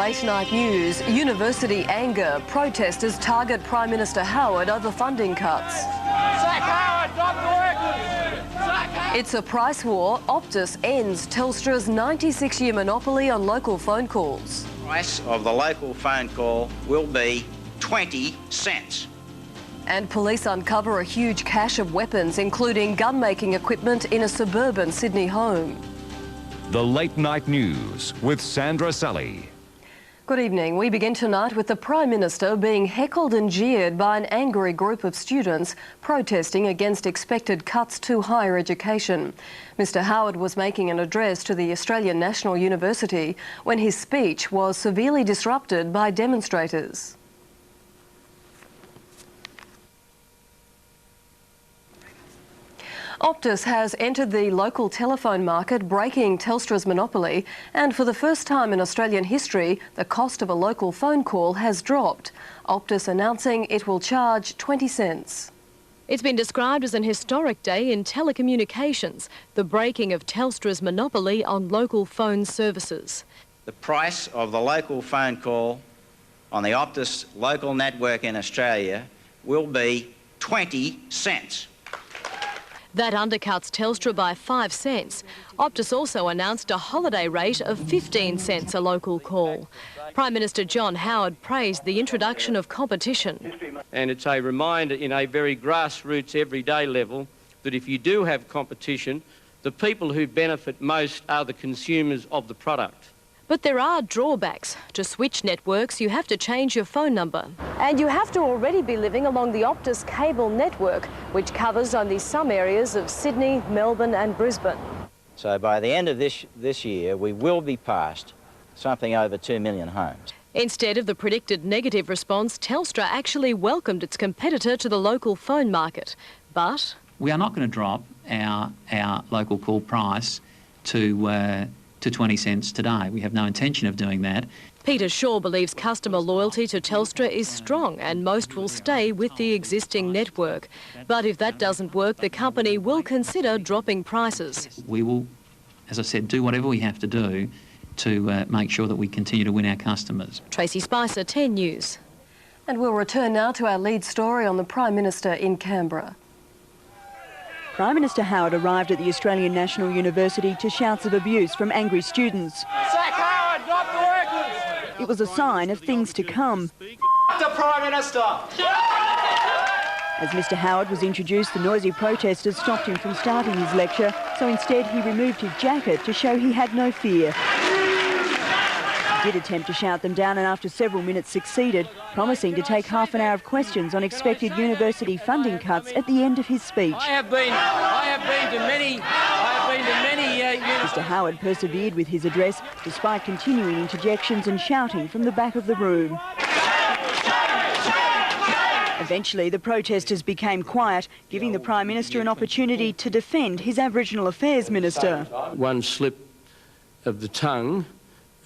late night news, university anger, protesters target Prime Minister Howard over funding cuts. Sack Howard, drop the workers! Sack Howard! It's a price war. Optus ends Telstra's 96-year monopoly on local phone calls. The price of the local phone call will be 20 cents. And police uncover a huge cache of weapons, including gun-making equipment in a suburban Sydney home. The Late Night News with Sandra Sully. Good evening. We begin tonight with the Prime Minister being heckled and jeered by an angry group of students protesting against expected cuts to higher education. Mr Howard was making an address to the Australian National University when his speech was severely disrupted by demonstrators. Optus has entered the local telephone market, breaking Telstra's monopoly, and for the first time in Australian history, the cost of a local phone call has dropped. Optus announcing it will charge 20 cents. It's been described as an historic day in telecommunications, the breaking of Telstra's monopoly on local phone services. The price of the local phone call on the Optus local network in Australia will be 20 cents. That undercuts Telstra by 5 cents. Optus also announced a holiday rate of 15 cents a local call. Prime Minister John Howard praised the introduction of competition. And it's a reminder in a very grassroots, everyday level that if you do have competition, the people who benefit most are the consumers of the product. But there are drawbacks. To switch networks, you have to change your phone number. And you have to already be living along the Optus cable network, which covers only some areas of Sydney, Melbourne and Brisbane. So by the end of this year, we will be past something over 2 million homes. Instead of the predicted negative response, Telstra actually welcomed its competitor to the local phone market. But we are not going to drop our local call price to 20 cents today. We have no intention of doing that. Peter Shaw believes customer loyalty to Telstra is strong and most will stay with the existing network. But if that doesn't work, the company will consider dropping prices. We will, as I said, do whatever we have to do to make sure that we continue to win our customers. Tracy Spicer, 10 News. And we'll return now to our lead story on the Prime Minister in Canberra. Prime Minister Howard arrived at the Australian National University to shouts of abuse from angry students. Sack Howard, drop the workers! It was a sign of things to come. The Prime Minister! As Mr Howard was introduced, the noisy protesters stopped him from starting his lecture, so instead he removed his jacket to show he had no fear. He did attempt to shout them down and after several minutes succeeded, promising to take half an hour of questions on expected university funding cuts at the end of his speech. I have been to many Mr Howard persevered with his address despite continuing interjections and shouting from the back of the room. Eventually, the protesters became quiet, giving the Prime Minister an opportunity to defend his Aboriginal Affairs Minister. One slip of the tongue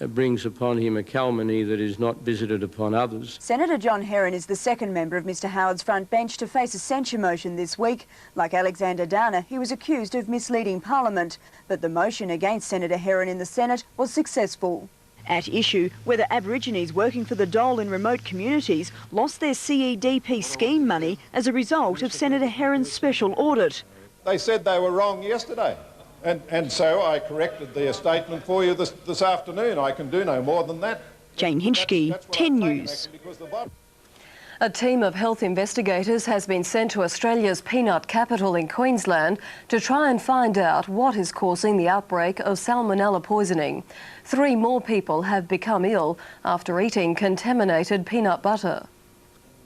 brings upon him a calumny that is not visited upon others. Senator John Herron is the second member of Mr Howard's front bench to face a censure motion this week. Like Alexander Downer, he was accused of misleading Parliament, but the motion against Senator Herron in the Senate was successful. At issue, whether Aborigines working for the dole in remote communities lost their CEDP scheme money as a result of Senator Herron's special audit. They said they were wrong yesterday. And so I corrected their statement for you this afternoon. I can do no more than that. Jane Hinchke, 10 News. A team of health investigators has been sent to Australia's peanut capital in Queensland to try and find out what is causing the outbreak of Salmonella poisoning. 3 more people have become ill after eating contaminated peanut butter.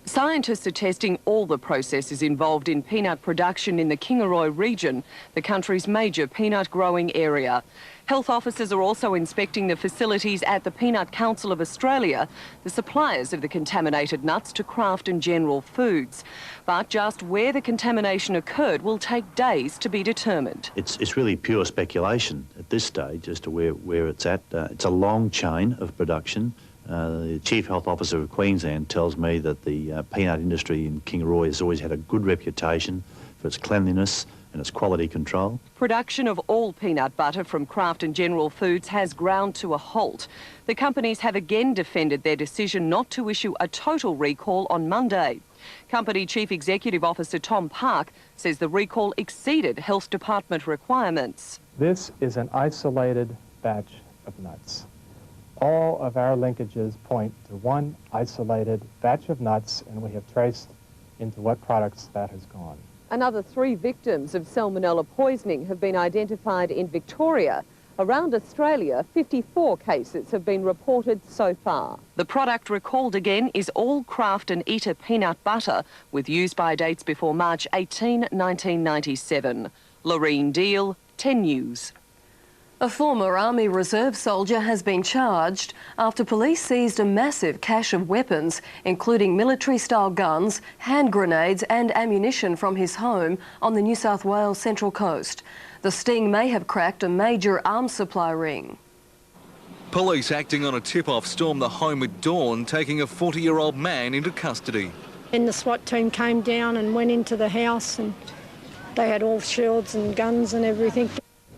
Scientists are testing all the processes involved in peanut production in the Kingaroy region, the country's major peanut growing area. Health officers are also inspecting the facilities at the Peanut Council of Australia, the suppliers of the contaminated nuts to Kraft and General Foods. But just where the contamination occurred will take days to be determined. It's really pure speculation at this stage as to where it's at. It's a long chain of production. The Chief Health Officer of Queensland tells me that the peanut industry in Kingaroy has always had a good reputation for its cleanliness and its quality control. Production of all peanut butter from Kraft and General Foods has ground to a halt. The companies have again defended their decision not to issue a total recall on Monday. Company Chief Executive Officer Tom Park says the recall exceeded Health Department requirements. This is an isolated batch of nuts. All of our linkages point to one isolated batch of nuts, and we have traced into what products that has gone. Another 3 victims of Salmonella poisoning have been identified in Victoria. Around Australia, 54 cases have been reported so far. The product recalled again is all Kraft and Eater peanut butter with use-by dates before March 18, 1997. Loreen Deal, 10 News. A former Army Reserve soldier has been charged after police seized a massive cache of weapons, including military-style guns, hand grenades and ammunition from his home on the New South Wales Central Coast. The sting may have cracked a major arms supply ring. Police acting on a tip-off stormed the home at dawn, taking a 40-year-old man into custody. And the SWAT team came down and went into the house, and they had all shields and guns and everything.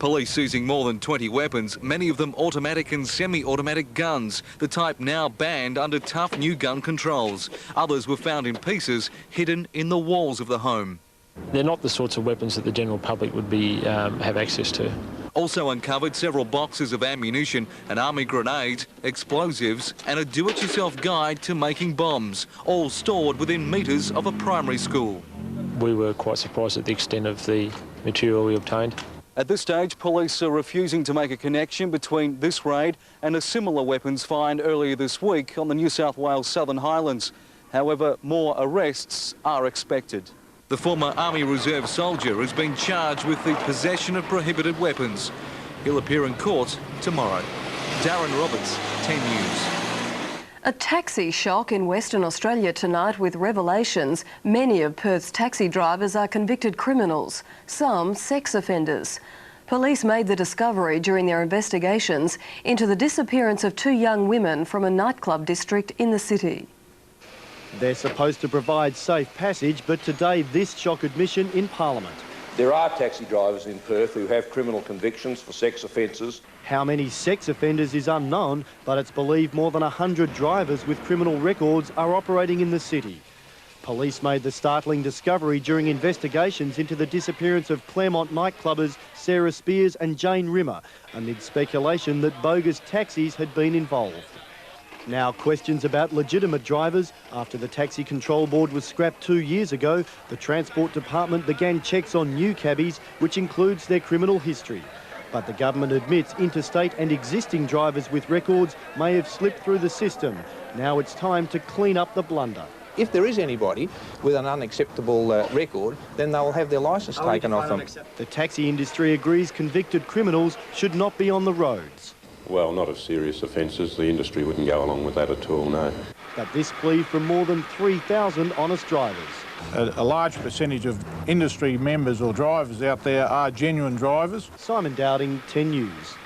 Police seizing more than 20 weapons, many of them automatic and semi-automatic guns, the type now banned under tough new gun controls. Others were found in pieces, hidden in the walls of the home. They're not the sorts of weapons that the general public would have access to. Also uncovered several boxes of ammunition, an army grenade, explosives and a do-it-yourself guide to making bombs, all stored within metres of a primary school. We were quite surprised at the extent of the material we obtained. At this stage, police are refusing to make a connection between this raid and a similar weapons find earlier this week on the New South Wales Southern Highlands. However, more arrests are expected. The former Army Reserve soldier has been charged with the possession of prohibited weapons. He'll appear in court tomorrow. Darren Roberts, 10 News. A taxi shock in Western Australia tonight with revelations many of Perth's taxi drivers are convicted criminals, some sex offenders. Police made the discovery during their investigations into the disappearance of 2 young women from a nightclub district in the city. They're supposed to provide safe passage, but today this shock admission in Parliament. There are taxi drivers in Perth who have criminal convictions for sex offences. How many sex offenders is unknown, but it's believed more than 100 drivers with criminal records are operating in the city. Police made the startling discovery during investigations into the disappearance of Claremont nightclubbers Sarah Spears and Jane Rimmer, amid speculation that bogus taxis had been involved. Now questions about legitimate drivers. After the Taxi Control Board was scrapped 2 years ago, the Transport Department began checks on new cabbies, which includes their criminal history. But the government admits interstate and existing drivers with records may have slipped through the system. Now it's time to clean up the blunder. If there is anybody with an unacceptable record, then they'll have their licence taken off them. The taxi industry agrees convicted criminals should not be on the roads. Well, not as serious offences. The industry wouldn't go along with that at all, no. But this plea from more than 3,000 honest drivers. A large percentage of industry members or drivers out there are genuine drivers. Simon Dowding, 10 News.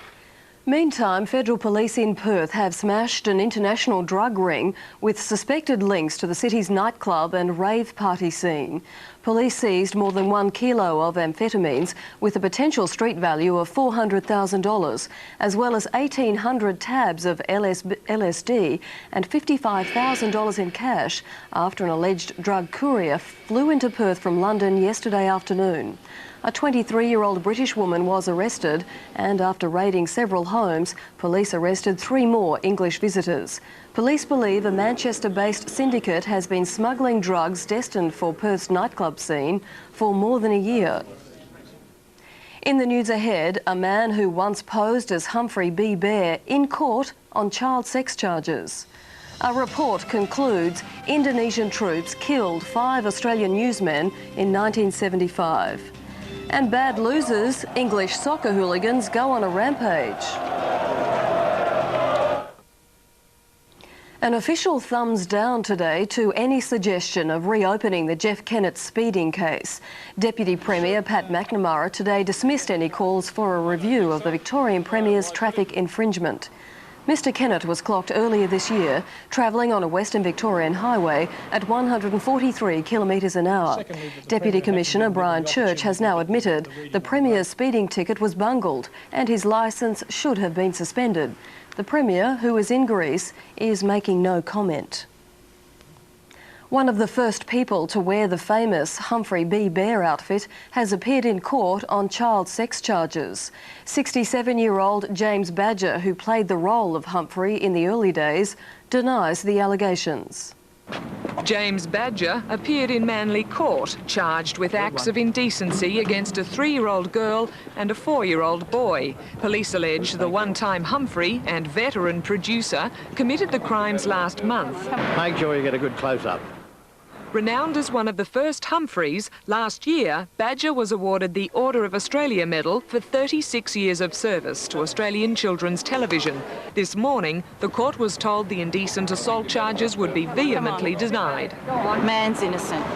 Meantime, federal police in Perth have smashed an international drug ring with suspected links to the city's nightclub and rave party scene. Police seized more than 1 kilo of amphetamines with a potential street value of $400,000, as well as 1,800 tabs of LSD and $55,000 in cash after an alleged drug courier flew into Perth from London yesterday afternoon. A 23-year-old British woman was arrested, and after raiding several homes, police arrested 3 more English visitors. Police believe a Manchester-based syndicate has been smuggling drugs destined for Perth's nightclub scene for more than a year. In the news ahead, a man who once posed as Humphrey B. Bear in court on child sex charges. A report concludes Indonesian troops killed 5 Australian newsmen in 1975. And bad losers, English soccer hooligans, go on a rampage. An official thumbs down today to any suggestion of reopening the Jeff Kennett speeding case. Deputy Premier Pat McNamara today dismissed any calls for a review of the Victorian Premier's traffic infringement. Mr Kennett was clocked earlier this year, travelling on a Western Victorian highway at 143 kilometres an hour. Deputy Commissioner Brian Church has now admitted the Premier's speeding ticket was bungled and his licence should have been suspended. The Premier, who is in Greece, is making no comment. One of the first people to wear the famous Humphrey B. Bear outfit has appeared in court on child sex charges. 67-year-old James Badger, who played the role of Humphrey in the early days, denies the allegations. James Badger appeared in Manly Court, charged with acts of indecency against a 3-year-old girl and a 4-year-old boy. Police allege the one-time Humphrey and veteran producer committed the crimes last month. Make sure you get a good close-up. Renowned as one of the first Humphreys, last year Badger was awarded the Order of Australia Medal for 36 years of service to Australian children's television. This morning, the court was told the indecent assault charges would be vehemently denied. Man's innocent.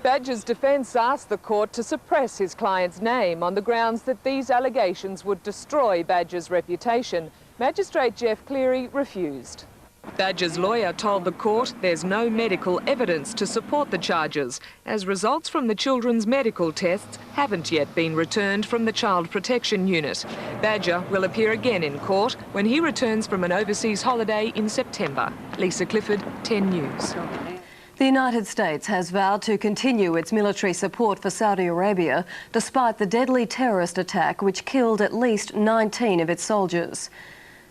Badger's defence asked the court to suppress his client's name on the grounds that these allegations would destroy Badger's reputation. Magistrate Jeff Cleary refused. Badger's lawyer told the court there's no medical evidence to support the charges, as results from the children's medical tests haven't yet been returned from the Child Protection Unit. Badger will appear again in court when he returns from an overseas holiday in September. Lisa Clifford, 10 News. The United States has vowed to continue its military support for Saudi Arabia despite the deadly terrorist attack which killed at least 19 of its soldiers.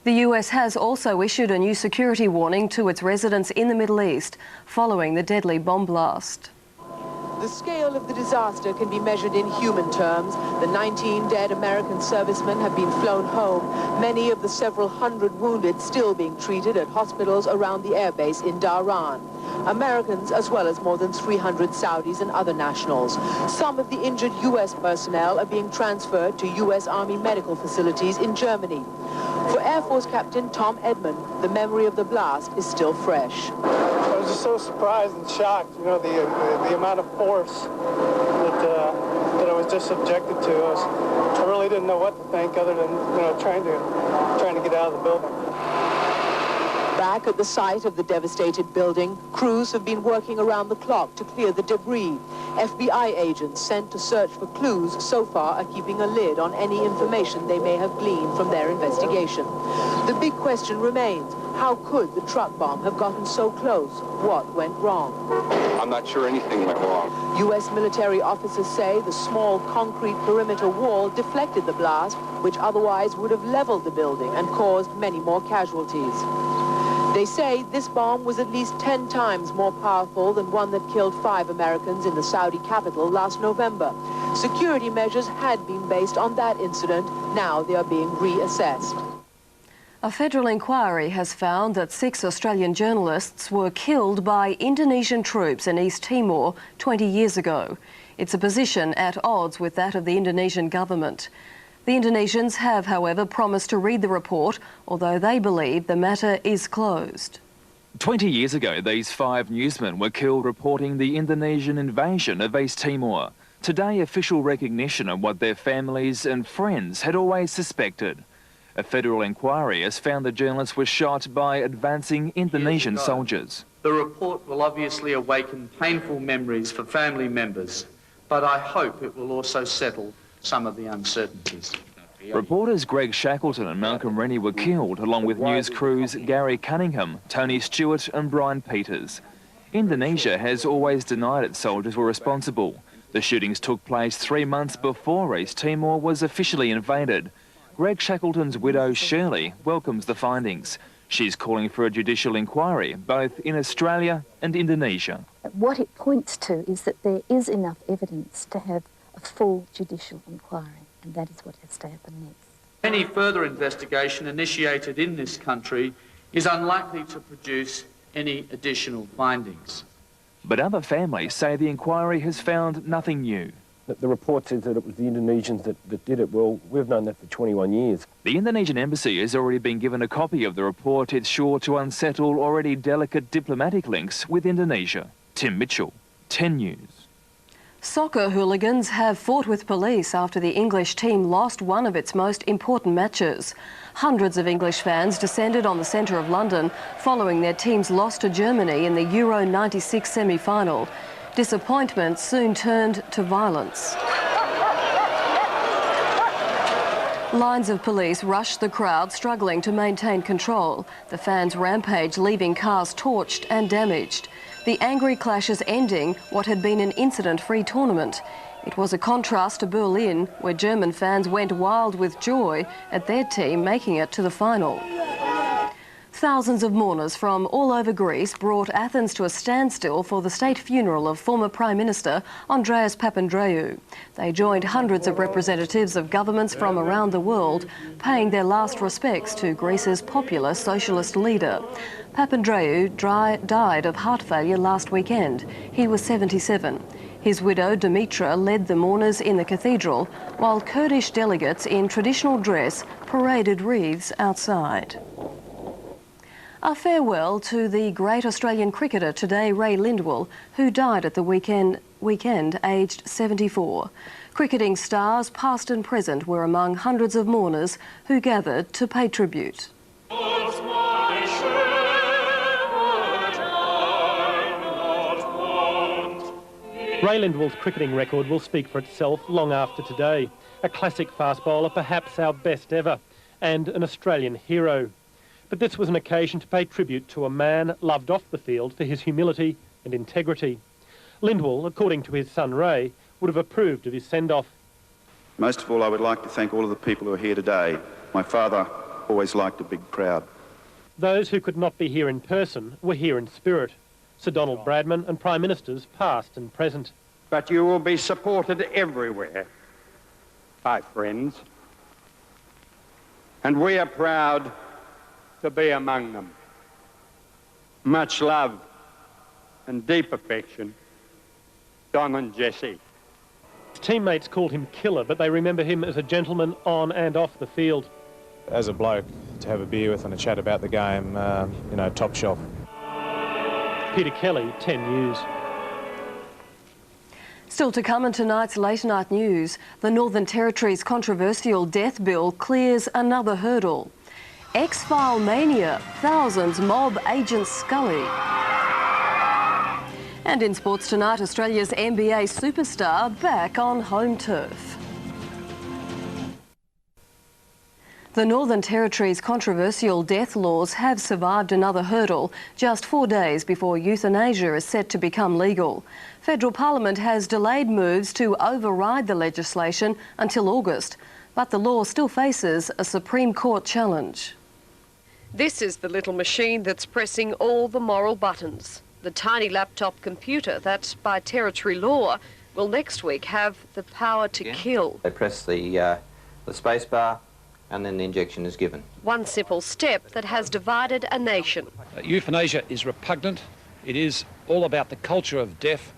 The US has also issued a new security warning to its residents in the Middle East following the deadly bomb blast. The scale of the disaster can be measured in human terms. The 19 dead American servicemen have been flown home, many of the several hundred wounded still being treated at hospitals around the airbase in Dhahran. Americans as well as more than 300 Saudis and other nationals. Some of the injured US personnel are being transferred to US Army medical facilities in Germany. For Air Force Captain Tom Edmond, the memory of the blast is still fresh. I was just so surprised and shocked, you know, the amount of force that I was just subjected to. I really didn't know what to think other than, you know, trying to get out of the building. Back at the site of the devastated building, crews have been working around the clock to clear the debris. FBI agents sent to search for clues so far are keeping a lid on any information they may have gleaned from their investigation. The big question remains, how could the truck bomb have gotten so close? What went wrong? I'm not sure anything went wrong. U.S. military officers say the small concrete perimeter wall deflected the blast, which otherwise would have leveled the building and caused many more casualties. They say this bomb was at least 10 times more powerful than one that killed 5 Americans in the Saudi capital last November. Security measures had been based on that incident. Now they are being reassessed. A federal inquiry has found that 6 Australian journalists were killed by Indonesian troops in East Timor 20 years ago. It's a position at odds with that of the Indonesian government. The Indonesians have, however, promised to read the report, although they believe the matter is closed. 20 years ago, these 5 newsmen were killed reporting the Indonesian invasion of East Timor. Today, official recognition of what their families and friends had always suspected. A federal inquiry has found the journalists were shot by advancing Indonesian soldiers. The report will obviously awaken painful memories for family members, but I hope it will also settle some of the uncertainties. Reporters Greg Shackleton and Malcolm Rennie were killed, along with news crews Gary Cunningham, Tony Stewart and Brian Peters. Indonesia has always denied its soldiers were responsible. The shootings took place 3 months before East Timor was officially invaded. Greg Shackleton's widow Shirley welcomes the findings. She's calling for a judicial inquiry, both in Australia and Indonesia. What it points to is that there is enough evidence to have a full judicial inquiry, and that is what has to happen next. Any further investigation initiated in this country is unlikely to produce any additional findings. But other families say the inquiry has found nothing new. The report says that it was the Indonesians that did it. Well, we've known that for 21 years. The Indonesian embassy has already been given a copy of the report. It's sure to unsettle already delicate diplomatic links with Indonesia. Tim Mitchell, 10 News. Soccer hooligans have fought with police after the English team lost one of its most important matches. Hundreds of English fans descended on the centre of London following their team's loss to Germany in the Euro '96 semi-final. Disappointment soon turned to violence. Lines of police rushed the crowd, struggling to maintain control. The fans rampaged, leaving cars torched and damaged. The angry clashes ending what had been an incident-free tournament. It was a contrast to Berlin, where German fans went wild with joy at their team making it to the final. Thousands of mourners from all over Greece brought Athens to a standstill for the state funeral of former Prime Minister Andreas Papandreou. They joined hundreds of representatives of governments from around the world, paying their last respects to Greece's popular socialist leader. Papandreou died of heart failure last weekend. He was 77. His widow, Dimitra, led the mourners in the cathedral, while Kurdish delegates in traditional dress paraded wreaths outside. A farewell to the great Australian cricketer today, Ray Lindwall, who died at the weekend aged 74. Cricketing stars, past and present, were among hundreds of mourners who gathered to pay tribute. Ray Lindwall's cricketing record will speak for itself long after today. A classic fast bowler, perhaps our best ever, and an Australian hero. But this was an occasion to pay tribute to a man loved off the field for his humility and integrity. Lindwall, according to his son Ray, would have approved of his send-off. Most of all, I would like to thank all of the people who are here today. My father always liked a big crowd. Those who could not be here in person were here in spirit. Sir Donald Bradman and Prime Ministers past and present. But you will be supported everywhere by friends. And we are proud to be among them. Much love and deep affection, Don and Jessie. His teammates called him Killer, but they remember him as a gentleman on and off the field. As a bloke, to have a beer with and a chat about the game, top shelf. Peter Kelly, 10 News. Still to come in tonight's late night news, the Northern Territory's controversial death bill clears another hurdle. X-File mania, thousands mob Agent Sully. And in sports tonight, Australia's NBA superstar back on home turf. The Northern Territory's controversial death laws have survived another hurdle just 4 days before euthanasia is set to become legal. Federal Parliament has delayed moves to override the legislation until August, but the law still faces a Supreme Court challenge. This is the little machine that's pressing all the moral buttons. The tiny laptop computer that, by Territory law, will next week have the power to kill. They press the space bar and then the injection is given. One simple step that has divided a nation. Euthanasia is repugnant. It is all about the culture of death,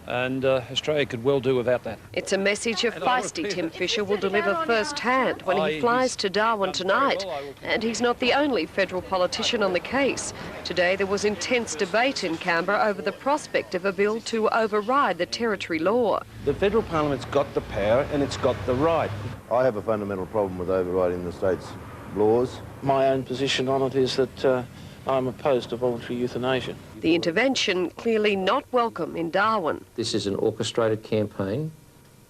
and Australia could well do without that. It's a message of feisty Tim Fisher will deliver firsthand when he flies to Darwin tonight. And he's not the only federal politician on the case. Today there was intense debate in Canberra over the prospect of a bill to override the Territory law. The federal parliament's got the power and it's got the right. I have a fundamental problem with overriding the state's laws. My own position on it is that I'm opposed to voluntary euthanasia. The intervention clearly not welcome in Darwin. This is an orchestrated campaign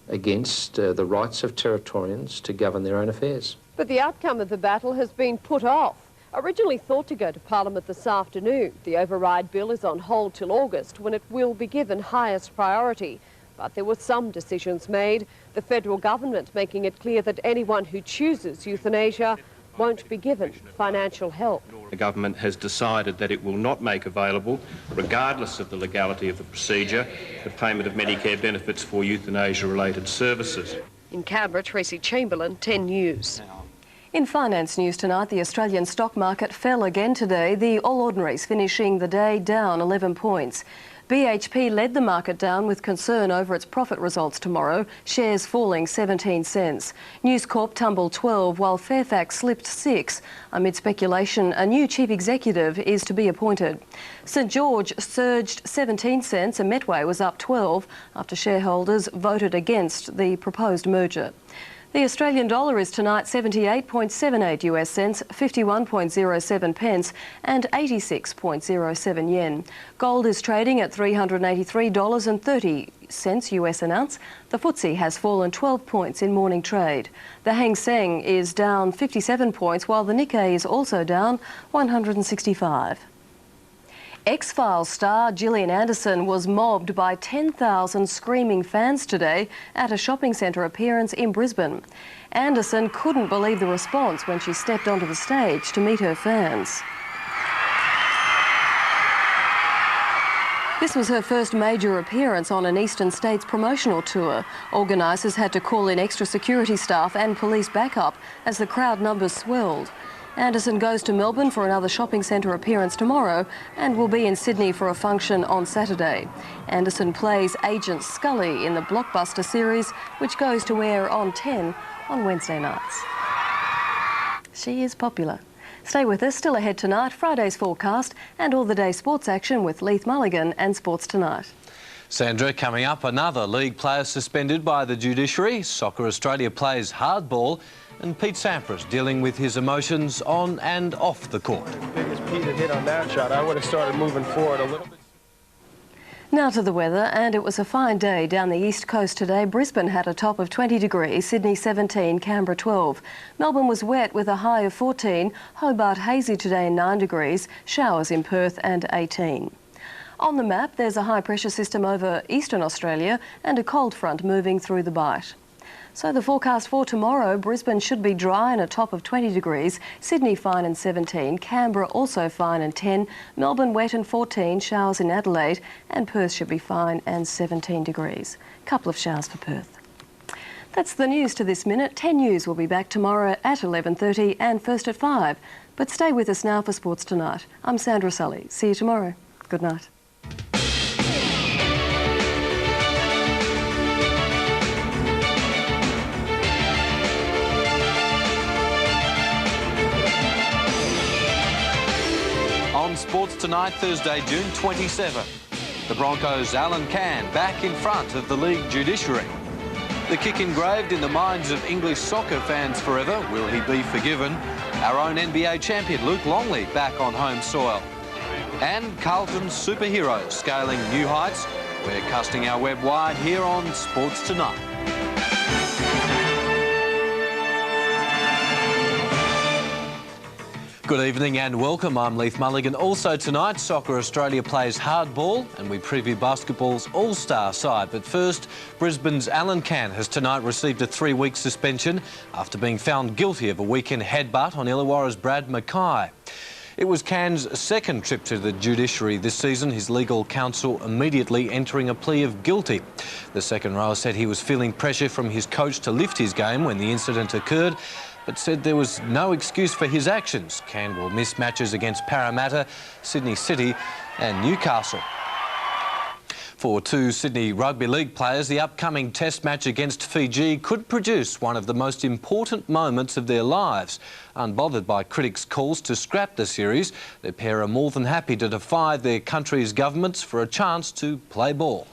against the rights of Territorians to govern their own affairs. But the outcome of the battle has been put off. Originally thought to go to Parliament this afternoon, the override bill is on hold till August, when it will be given highest priority. But there were some decisions made, the federal government making it clear that anyone who chooses euthanasia won't be given financial help. The government has decided that it will not make available, regardless of the legality of the procedure, the payment of Medicare benefits for euthanasia-related services. In Canberra, Tracy Chamberlain, 10 News. In finance news tonight, the Australian stock market fell again today, the All Ordinaries finishing the day down 11 points. BHP led the market down with concern over its profit results tomorrow, shares falling 17 cents. News Corp tumbled 12 while Fairfax slipped 6. Amid speculation, a new chief executive is to be appointed. St George surged 17 cents and Metway was up 12 after shareholders voted against the proposed merger. The Australian dollar is tonight 78.78 US cents, 51.07 pence and 86.07 yen. Gold is trading at $383.30 US an ounce. The FTSE has fallen 12 points in morning trade. The Hang Seng is down 57 points while the Nikkei is also down 165. X-Files star Gillian Anderson was mobbed by 10,000 screaming fans today at a shopping centre appearance in Brisbane. Anderson couldn't believe the response when she stepped onto the stage to meet her fans. This was her first major appearance on an Eastern States promotional tour. Organisers had to call in extra security staff and police backup as the crowd numbers swelled. Anderson goes to Melbourne for another shopping centre appearance tomorrow and will be in Sydney for a function on Saturday. Anderson plays Agent Sully in the blockbuster series, which goes to air on 10 on Wednesday nights. She is popular. Stay with us. Still ahead tonight, Friday's forecast and all the day sports action with Leith Mulligan and Sports Tonight. Sandra, coming up, another league player suspended by the judiciary. Soccer Australia plays hardball. And Pete Sampras dealing with his emotions on and off the court. As big as Pete had hit on that shot, I would have started moving forward a little bit. Now to the weather, and it was a fine day down the east coast today. Brisbane had a top of 20 degrees, Sydney 17, Canberra 12. Melbourne was wet with a high of 14, Hobart hazy today 9 degrees, showers in Perth and 18. On the map, there's a high pressure system over eastern Australia and a cold front moving through the Bight. So the forecast for tomorrow, Brisbane should be dry and a top of 20 degrees, Sydney fine and 17, Canberra also fine and 10, Melbourne wet and 14, showers in Adelaide, and Perth should be fine and 17 degrees. Couple of showers for Perth. That's the news to this minute. 10 News will be back tomorrow at 11:30 and first at 5. But stay with us now for Sports Tonight. I'm Sandra Sully. See you tomorrow. Good night. On Sports Tonight, Thursday, June 27. The Broncos' Alan Cann back in front of the league judiciary. The kick engraved in the minds of English soccer fans forever. Will he be forgiven? Our own NBA champion Luke Longley back on home soil. And Carlton's superheroes scaling new heights. We're casting our web wide here on Sports Tonight. Good evening and welcome. I'm Leith Mulligan. Also tonight, Soccer Australia plays hardball and we preview basketball's all-star side. But first, Brisbane's Alan Cann has tonight received a 3-week suspension after being found guilty of a weekend headbutt on Illawarra's Brad Mackay. It was Cann's second trip to the judiciary this season, his legal counsel immediately entering a plea of guilty. The second rower said he was feeling pressure from his coach to lift his game when the incident occurred, but said there was no excuse for his actions. Cann will miss matches against Parramatta, Sydney City and Newcastle. For two Sydney Rugby League players, the upcoming test match against Fiji could produce one of the most important moments of their lives. Unbothered by critics' calls to scrap the series, the pair are more than happy to defy their country's governments for a chance to play ball.